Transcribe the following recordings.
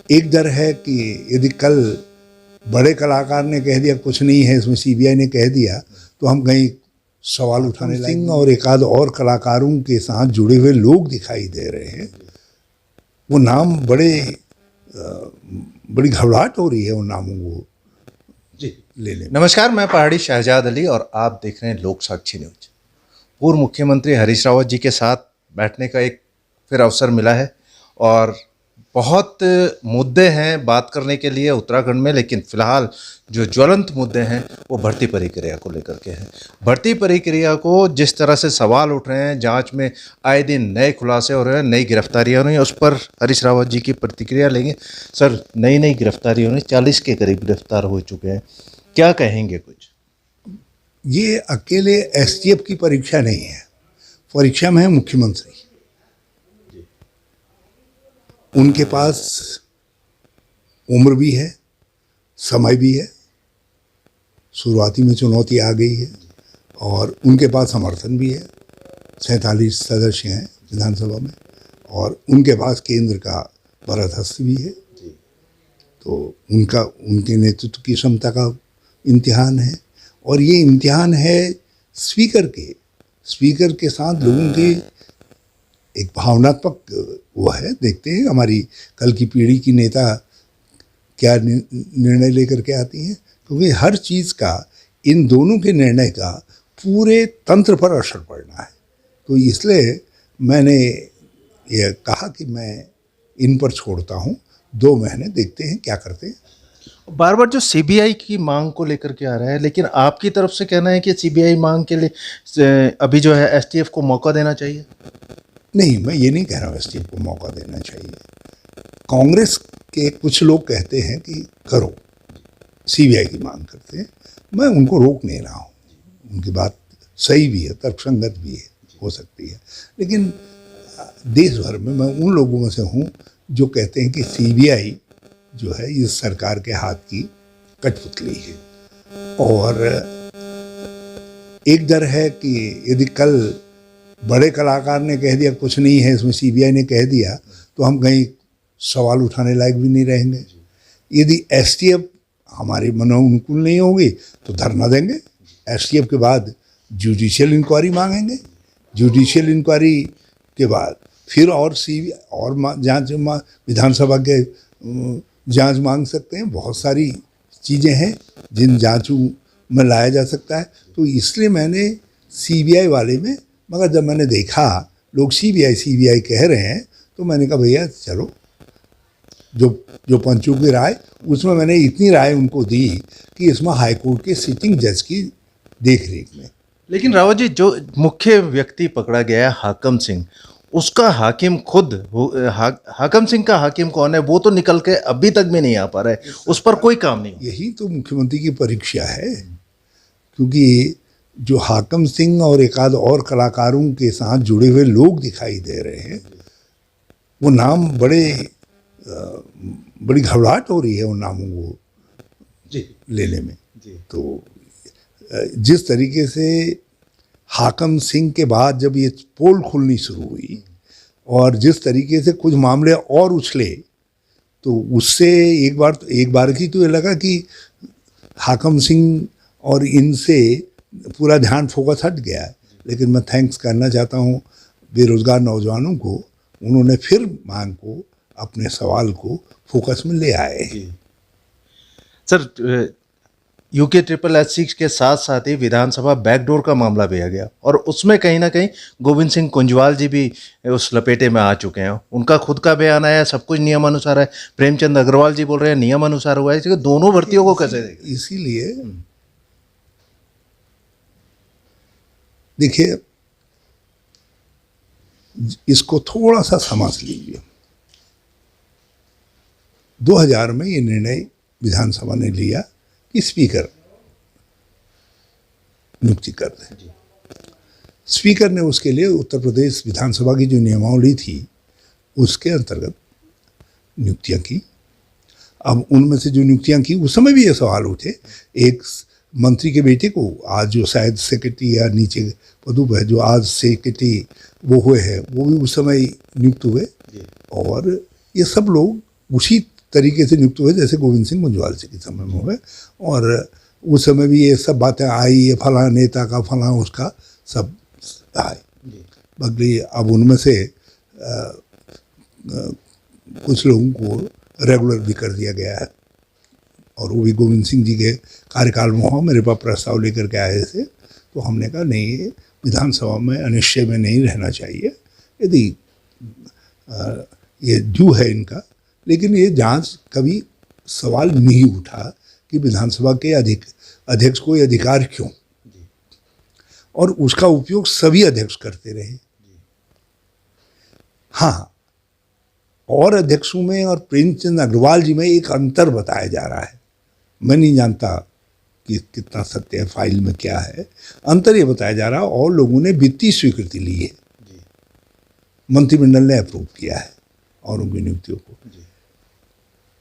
एक डर है कि यदि कल बड़े कलाकार ने कह दिया कुछ नहीं है इसमें, सीबीआई ने कह दिया, तो हम कहीं सवाल उठाने लगे। सिंह और एक आध और कलाकारों के साथ जुड़े हुए लोग दिखाई दे रहे हैं। वो नाम बड़ी घबराहट हो रही है उन नामों को जी लेने में। नमस्कार, मैं पहाड़ी शहजाद अली और आप देख रहे हैं लोक साक्षी न्यूज। पूर्व मुख्यमंत्री हरीश रावत जी के साथ बैठने का एक फिर अवसर मिला है और बहुत मुद्दे हैं बात करने के लिए उत्तराखंड में, लेकिन फिलहाल जो ज्वलंत मुद्दे हैं वो भर्ती प्रक्रिया को लेकर के हैं। भर्ती प्रक्रिया को जिस तरह से सवाल उठ रहे हैं, जांच में आए दिन नए खुलासे हो रहे हैं, नई गिरफ्तारियां हो रही हैं, उस पर हरीश रावत जी की प्रतिक्रिया लेंगे। सर, नई गिरफ्तारी हो रही, 40 के करीब गिरफ्तार हो चुके हैं, क्या कहेंगे कुछ? ये अकेले एसटीएफ की परीक्षा नहीं है, परीक्षा में है मुख्यमंत्री। उनके पास उम्र भी है, समय भी है, शुरुआती में चुनौती आ गई है और उनके पास समर्थन भी है। 47 सदस्य हैं विधानसभा में और उनके पास केंद्र का वरदहस्त भी है। तो उनके नेतृत्व की क्षमता का इम्तिहान है और ये इम्तिहान है स्पीकर के साथ लोगों के एक भावनात्मक वो है। देखते हैं हमारी कल की पीढ़ी की नेता क्या निर्णय लेकर के आती हैं, क्योंकि हर चीज़ का, इन दोनों के निर्णय का पूरे तंत्र पर असर पड़ना है। तो इसलिए मैंने ये कहा कि मैं इन पर छोड़ता हूँ 2 महीने, देखते हैं क्या करते हैं। बार बार जो सीबीआई की मांग को लेकर के आ रहा है, लेकिन आपकी तरफ से कहना है कि सीबीआई मांग के लिए अभी जो है एसटीएफ को मौका देना चाहिए। नहीं, मैं ये नहीं कह रहा हूँ एसटीएफ को मौका देना चाहिए। कांग्रेस के कुछ लोग कहते हैं कि करो, सीबीआई की मांग करते हैं, मैं उनको रोक नहीं रहा हूँ। उनकी बात सही भी है, तर्कसंगत भी है, हो सकती है, लेकिन देश भर में मैं उन लोगों में से हूँ जो कहते हैं कि सीबीआई जो है इस सरकार के हाथ की कठपुतली है। और एक डर है कि यदि कल बड़े कलाकार ने कह दिया कुछ नहीं है इसमें, सीबीआई ने कह दिया, तो हम कहीं सवाल उठाने लायक भी नहीं रहेंगे। यदि एसटीएफ हमारे मनोनुकूल नहीं होगी तो धरना देंगे। एसटीएफ के बाद जुडिशियल इंक्वायरी मांगेंगे, जुडिशियल इंक्वायरी के बाद फिर और जांच विधानसभा के जांच मांग सकते हैं। बहुत सारी चीज़ें हैं जिन जांचों में लाया जा सकता है। तो इसलिए मैंने सीबीआई वाले में, मगर जब मैंने देखा लोग सीबीआई कह रहे हैं, तो मैंने कहा भैया चलो, जो पंचों की राय, उसमें मैंने इतनी राय उनको दी कि इसमें हाईकोर्ट के सिटिंग जज की देखरेख में। लेकिन रावत जी, जो मुख्य व्यक्ति पकड़ा गया है हाकम सिंह, उसका हाकिम खुद हाकम सिंह का हाकिम कौन है वो तो निकल के अभी तक भी नहीं आ पा रहा है, उस पर कोई काम नहीं। यही तो मुख्यमंत्री की परीक्षा है, क्योंकि जो हाकम सिंह और एक आध और कलाकारों के साथ जुड़े हुए लोग दिखाई दे रहे हैं, वो नाम बड़ी घबराहट हो रही है उन नामों को लेने में। तो जिस तरीके से हाकम सिंह के बाद जब ये पोल खुलनी शुरू हुई और जिस तरीके से कुछ मामले और उछले, तो उससे एक बार की तो ये लगा कि हाकम सिंह और इनसे पूरा ध्यान फोकस हट गया है। लेकिन मैं थैंक्स करना चाहता हूँ बेरोजगार नौजवानों को, उन्होंने फिर मांग को, अपने सवाल को फोकस में ले आए। सर, यूके SSS के साथ साथ ही विधानसभा बैकडोर का मामला भी आ गया और उसमें कहीं ना कहीं गोविंद सिंह कुंजवाल जी भी उस लपेटे में आ चुके हैं। उनका खुद का बयान आया, सब कुछ नियमानुसार है। प्रेमचंद अग्रवाल जी बोल रहे हैं नियमानुसार हुआ है। दोनों भर्तियों को कैसे देखें? इसीलिए देखिए, इसको थोड़ा सा समझ लीजिए। 2000 में ये निर्णय विधानसभा ने लिया कि स्पीकर नियुक्ति कर दें। स्पीकर ने उसके लिए उत्तर प्रदेश विधानसभा की जो नियमावली थी उसके अंतर्गत नियुक्तियां की। अब उनमें से जो नियुक्तियां की, उस समय भी ये सवाल उठे। एक मंत्री के बेटे को आज जो शायद सेक्रेटरी या नीचे पदों पर जो आज सेक्रेटरी वो हुए हैं, वो भी उस समय नियुक्त हुए। और ये सब लोग उसी तरीके से नियुक्त हुए जैसे गोविंद सिंह कुंजवाल जी के समय में हुए। और उस समय भी ये सब बातें आई, ये फलां नेता का फलां उसका सब आए। बल्कि अब उनमें से कुछ लोगों को रेगुलर भी कर दिया गया है, और वो भी गोविंद सिंह जी के कार्यकाल में हुआ। मेरे पास प्रस्ताव लेकर के आए थे, तो हमने कहा नहीं, ये विधानसभा में अनिश्चय में नहीं रहना चाहिए, यदि ये ड्यू है इनका। लेकिन ये जांच कभी सवाल नहीं उठा कि विधानसभा के अध्यक्ष को ये अधिकार क्यों, और उसका उपयोग सभी अध्यक्ष करते रहे। हाँ, और अध्यक्षों में और प्रेमचंद अग्रवाल जी में एक अंतर बताया जा रहा है। मैं नहीं जानता कि कितना सत्य है, फाइल में क्या है। अंतर ये बताया जा रहा है, और लोगों ने वित्तीय स्वीकृति ली है, मंत्रिमंडल ने अप्रूव किया है और उनकी नियुक्तियों को।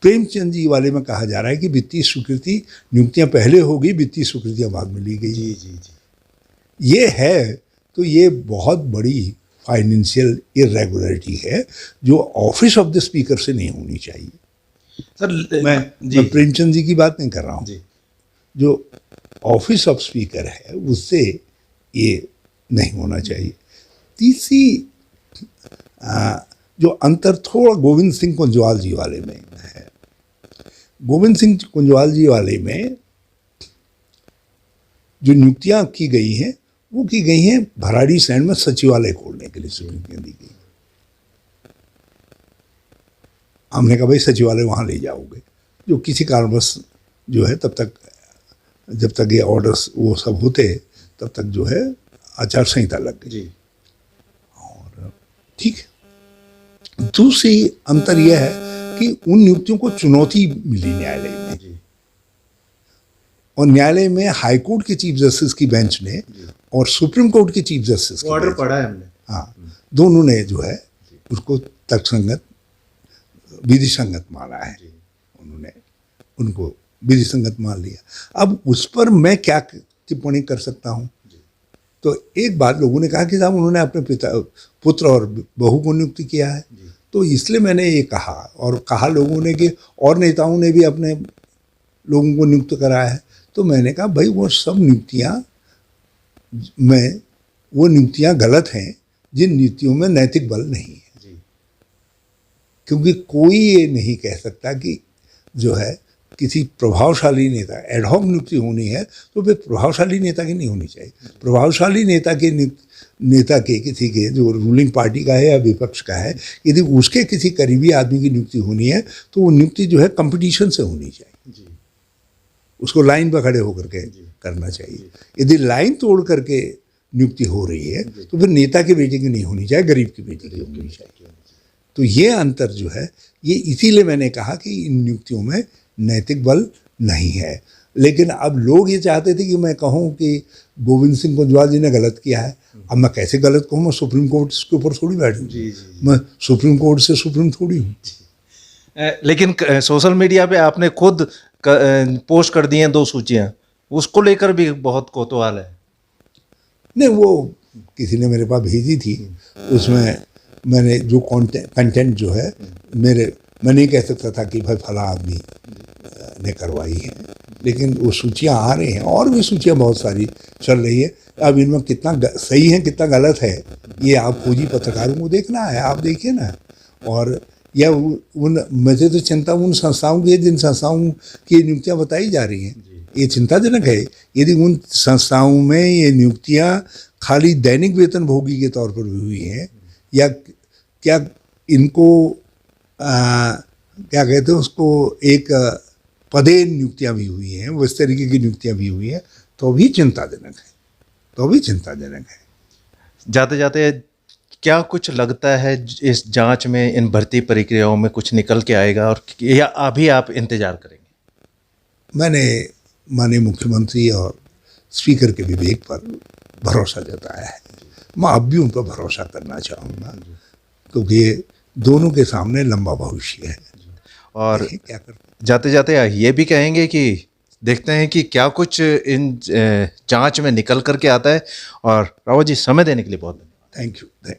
प्रेमचंद जी वाले में कहा जा रहा है कि वित्तीय स्वीकृति, नियुक्तियां पहले होगी, वित्तीय स्वीकृतियां बाद में ली गई। ये है, तो ये बहुत बड़ी फाइनेंशियल इरेगुलरिटी है जो ऑफिस ऑफ द स्पीकर से नहीं होनी चाहिए। सर मैं प्रेमचंद जी की बात नहीं कर रहा हूँ, जो ऑफिस ऑफ स्पीकर है उससे ये नहीं होना चाहिए। तीसरी जो अंतर थोड़ा गोविंद सिंह कुंजवाल जी वाले में है। गोविंद सिंह कुंजवाल जी वाले में जो नियुक्तियां की गई हैं वो की गई हैं भराड़ी सैंड में सचिवालय खोलने के लिए स्वीकृतियां दी गई। हमने कहा भाई सचिवालय वहाँ ले जाओगे, जो किसी कारणवश जो है तब तक, जब तक ये ऑर्डर्स वो सब होते तब तक जो है आचार संहिता लग गई। और ठीक है। दूसरी अंतर यह है कि उन नियुक्तियों को चुनौती मिली न्यायालय में, और न्यायालय में हाई कोर्ट के चीफ जस्टिस की बेंच ने और सुप्रीम कोर्ट के चीफ जस्टिस की ऑर्डर पढ़ा है हमने। हाँ, दोनों ने जो है उसको तर्कसंगत, विधि संगत माना है। उन्होंने उनको विधि संगत मान लिया। अब उस पर मैं क्या टिप्पणी कर सकता हूँ? तो एक बात लोगों ने कहा कि साहब उन्होंने अपने पुत्र और बहू को नियुक्त किया है, तो इसलिए मैंने ये कहा, और कहा लोगों ने कि और नेताओं ने भी अपने लोगों को नियुक्त कराया है। तो मैंने कहा भाई वो सब नियुक्तियाँ में वो नियुक्तियाँ गलत हैं जिन नियुक्तियों में नैतिक बल नहीं है। क्योंकि कोई ये नहीं कह सकता कि जो है किसी प्रभावशाली नेता, एडहॉक नियुक्ति होनी है तो फिर प्रभावशाली नेता की नहीं होनी चाहिए। प्रभावशाली नेता के किसी के जो रूलिंग पार्टी का है या विपक्ष का है, यदि उसके किसी करीबी आदमी की नियुक्ति होनी है तो वो नियुक्ति जो है कंपटीशन से होनी चाहिए। उसको लाइन पर खड़े होकर के करना चाहिए। यदि लाइन तोड़ करके नियुक्ति हो रही है तो फिर नेता के बेटे की नहीं होनी चाहिए, गरीब की बेटे की होनी चाहिए। तो ये अंतर जो है, ये इसीलिए मैंने कहा कि इन नियुक्तियों में नैतिक बल नहीं है। लेकिन अब लोग ये चाहते थे कि मैं कहूँ कि गोविंद सिंह कुंजवाल जी ने गलत किया है। अब मैं कैसे गलत कहूँ? मैं सुप्रीम कोर्ट के ऊपर थोड़ी बैठूँ, मैं सुप्रीम कोर्ट से सुप्रीम थोड़ी हूँ। लेकिन सोशल मीडिया पे आपने खुद पोस्ट कर दी हैं 2 सूचियां, उसको लेकर भी बहुत कौतूहल है। नहीं, वो किसी ने मेरे पास भेजी थी, उसमें मैंने जो कंटेंट जो है मैं नहीं कह सकता था कि भाई फला आदमी ने करवाई है, लेकिन वो सूचियाँ आ रही हैं, और भी सूचियाँ बहुत सारी चल रही है। अब इनमें कितना सही है कितना गलत है ये आप खोजी पत्रकारों को देखना है, आप देखिए ना। और या उन मुझे तो चिंता उन संस्थाओं की है जिन संस्थाओं की नियुक्तियाँ बताई जा रही हैं, ये चिंताजनक है। यदि उन संस्थाओं में ये नियुक्तियाँ खाली दैनिक वेतनभोगी के तौर पर भी हुई हैं, या क्या इनको क्या कहते हैं उसको, एक पदे नियुक्तियाँ भी हुई हैं, वो इस तरीके की नियुक्तियाँ भी हुई हैं, तो भी चिंताजनक है, तो भी चिंताजनक है। जाते जाते क्या कुछ लगता है इस जांच में, इन भर्ती प्रक्रियाओं में कुछ निकल के आएगा, और या अभी आप इंतजार करेंगे? मैंने माननीय मुख्यमंत्री और स्पीकर के विवेक पर भरोसा जताया है। मैं अब भी उन पर भरोसा करना चाहूँगा, क्योंकि दोनों के सामने लंबा भविष्य है। और क्या करते, जाते जाते ये भी कहेंगे कि देखते हैं कि क्या कुछ इन जांच में निकल करके आता है। और रावत जी, समय देने के लिए बहुत धन्यवाद। Thank you.